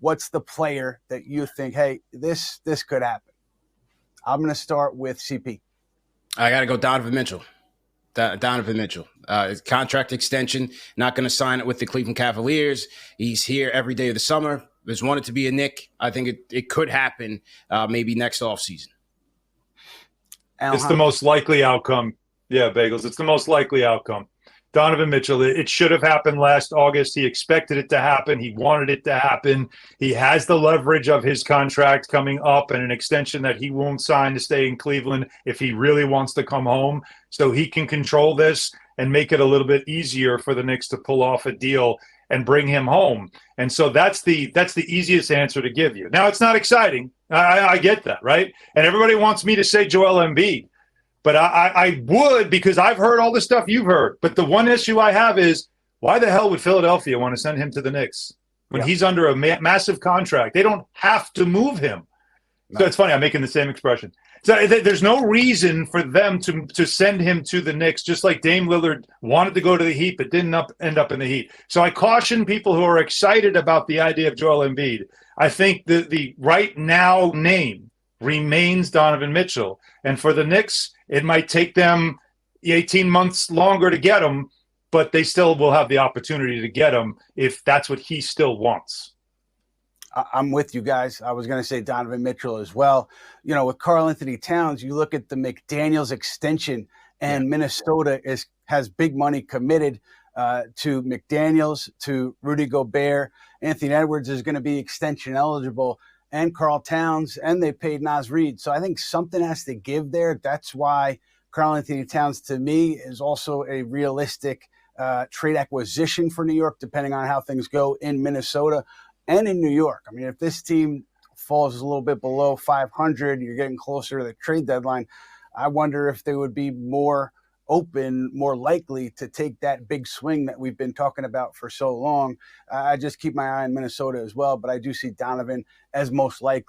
what's the player that you think, hey, this could happen? I'm going to start with CP. I got to go Donovan Mitchell. Donovan Mitchell. His contract extension, not going to sign it with the Cleveland Cavaliers. He's here every day of the summer. There's wanted to be a Knick. I think it could happen maybe next offseason. It's the most likely outcome. Yeah, Bagels. It's the most likely outcome. Donovan Mitchell, it should have happened last August. He expected it to happen. He wanted it to happen. He has the leverage of his contract coming up and an extension that he won't sign to stay in Cleveland if he really wants to come home. So he can control this and make it a little bit easier for the Knicks to pull off a deal and bring him home. And so that's the easiest answer to give you. Now, it's not exciting. I get that, right? And everybody wants me to say Joel Embiid. But I would, because I've heard all the stuff you've heard. But the one issue I have is, why the hell would Philadelphia want to send him to the Knicks when he's under a massive contract? They don't have to move him. No. So it's funny, I'm making the same expression. So there's no reason for them to send him to the Knicks, just like Dame Lillard wanted to go to the Heat but didn't end up in the Heat. So I caution people who are excited about the idea of Joel Embiid. I think the right now name remains Donovan Mitchell. And for the Knicks, it might take them 18 months longer to get him, but they still will have the opportunity to get him if that's what he still wants. I'm with you guys. I was going to say Donovan Mitchell as well. You know, with Karl-Anthony Towns, you look at the McDaniels extension, and Minnesota has big money committed to McDaniels, to Rudy Gobert. Anthony Edwards is going to be extension eligible, and Karl Towns, and they paid Naz Reid. So I think something has to give there. That's why Karl-Anthony Towns, to me, is also a realistic trade acquisition for New York, depending on how things go in Minnesota and in New York. I mean, if this team falls a little bit below 500, you're getting closer to the trade deadline, I wonder if they would be more open, more likely to take that big swing that we've been talking about for so long. I just keep my eye on Minnesota as well, but I do see Donovan as most likely.